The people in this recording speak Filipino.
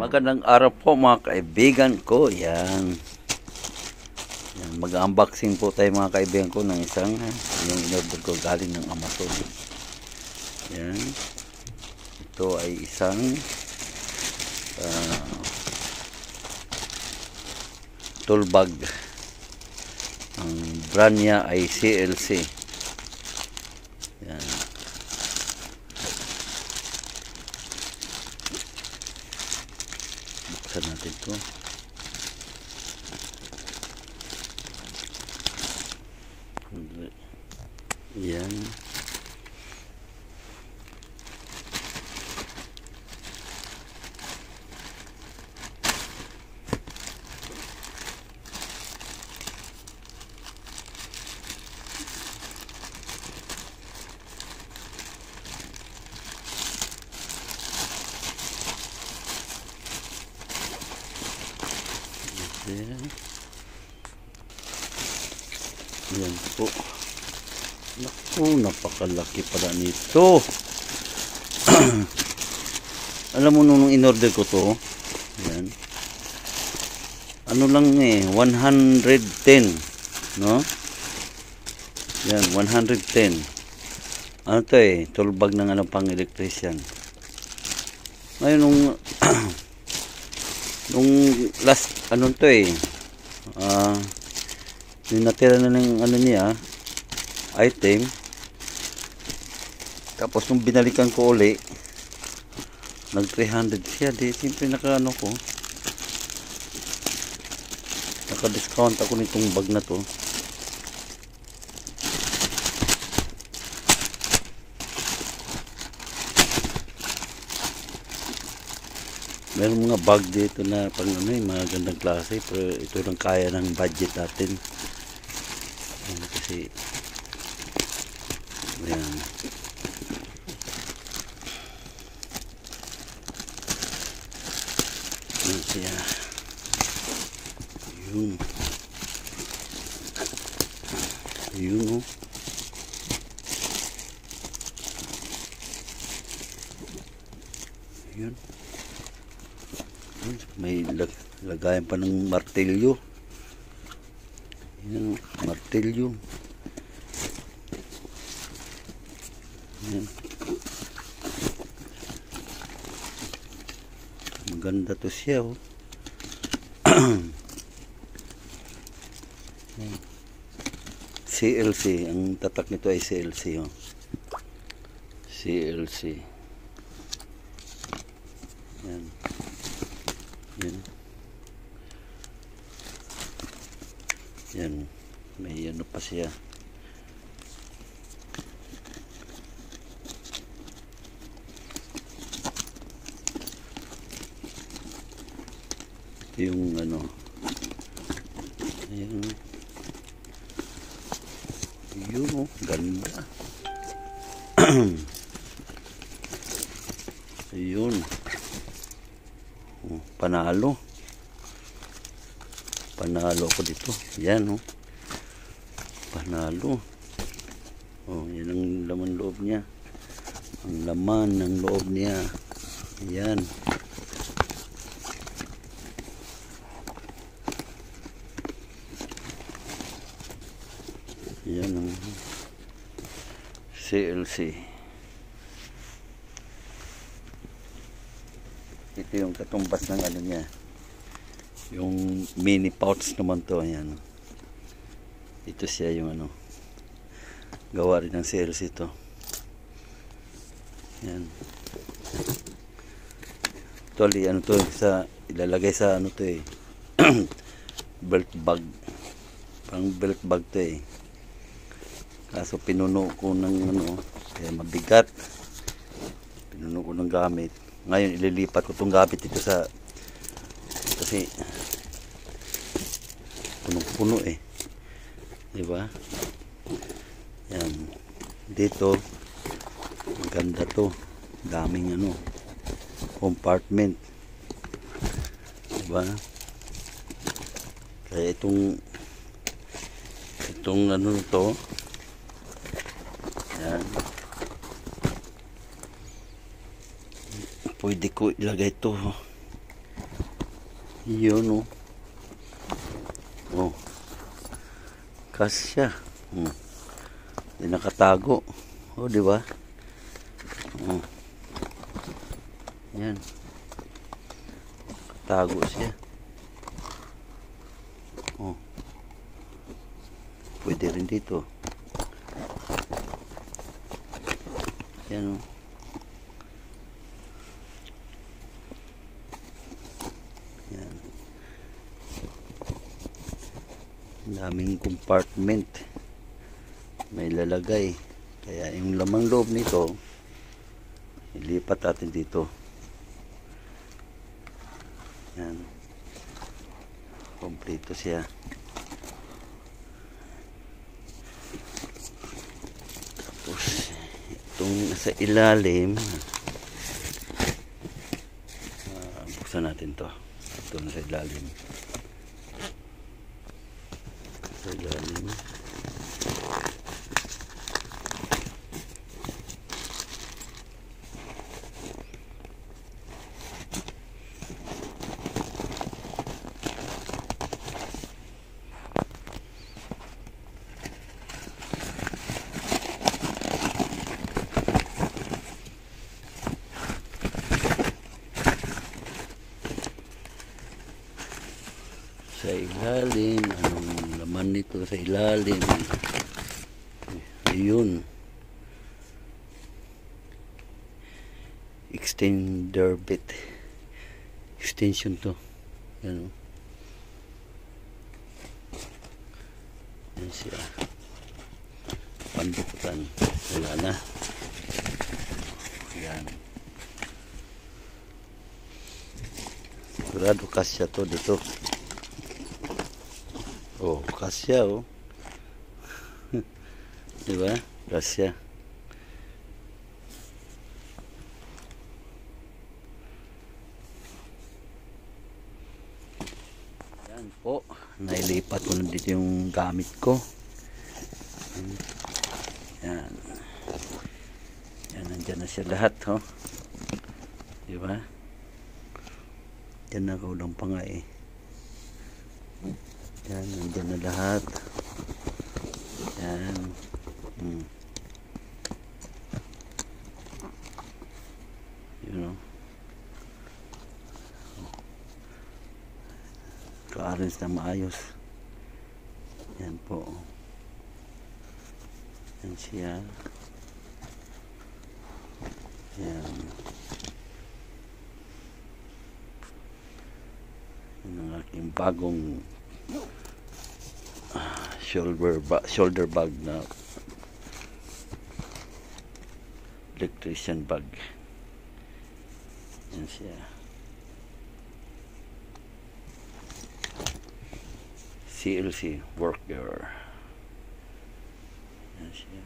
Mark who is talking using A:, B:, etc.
A: Magandang araw po mga kaibigan ko. Yan. Mag-unboxing po tayo mga kaibigan ko ng isang yung in-order ko galing ng Amazon. Yan. Ito ay isang tool bag. Ang brand niya ay CLC. Yan. Buksan natin ito. Yan. Yan po. Naku, napakalaki pala nito. Alam mo nung in-order ko to, yan. Ano lang 110, no? Yan, 110. Ano to tool bag ng pang electrician. Ngayon nung last to yung natira na ng niya item, tapos nung binalikan ko uli nag 300 siya. Di siyempre naka discount ako nitong bag na to. Meron mga bag dito na pang mga gandang klase, pero ito lang kaya ng budget natin. Kasi ayan. Ayan siya. Yun. Yun Yun. May lagayan pa ng martilyo. Yan, martilyo. Yan. Maganda to siya CLC, ang tatak nito ay CLC CLC. Yan. Yan. Yan. May pa siya. Yung ayan. Yun ganda. Ayun. Panalo ako dito. Yan panalo. Yan ang laman loob niya. Ang laman ng loob niya. Yan. Yan ang CLC. Ito yung katumbas ng niya. Yung mini pouch naman to. Ayan. Ito siya yung gawa rin ng CLC to. Yan. Actually to ilalagay sa belt bag. Pang belt bag to Kaso pinuno ko ng kaya mabigat. Pinuno ko ng gamit. Ngayon ililipat ko itong gamit dito kasi punong-puno diba? Yan. Dito maganda to. Daming compartment. Diba? Kaya itong to yan. Pwede ko ilagay ito Yun oh. Oh. Kasya. Di nakatago. Oh, di ba? Oh. Yan. Nakatago siya. Oh. Pwede rin dito. Yan oh. Yan. Daming compartment. May lalagay. Kaya yung lamang loob nito, ilipat natin dito. Yan. Kompleto siya. Tapos, itong nasa ilalim, buksan natin to. Ito nasa ilalim. Sa ilalim. Sa ilalim, anong laman nito sa ilalim? Ayun, extender bit, extension to. Yan o. Yan siya, pandukutan. Wala na. Yan, sigurado kasya to dito. Oh, kasya oh. Diba? Kasya. Yan po. Nailipat ko na dito yung gamit ko. Yan. Yan, nandyan na siya lahat, oh. Diba? Diyan na kaulang pa nga eh. Yan, nandyan na lahat. Yan. You know. Ka-arrange na maayos. Yan po. Yan siya. Yan. Yan ang aking bagong shoulder bag na electrician bag. Yan siya. CLC worker. Yan siya.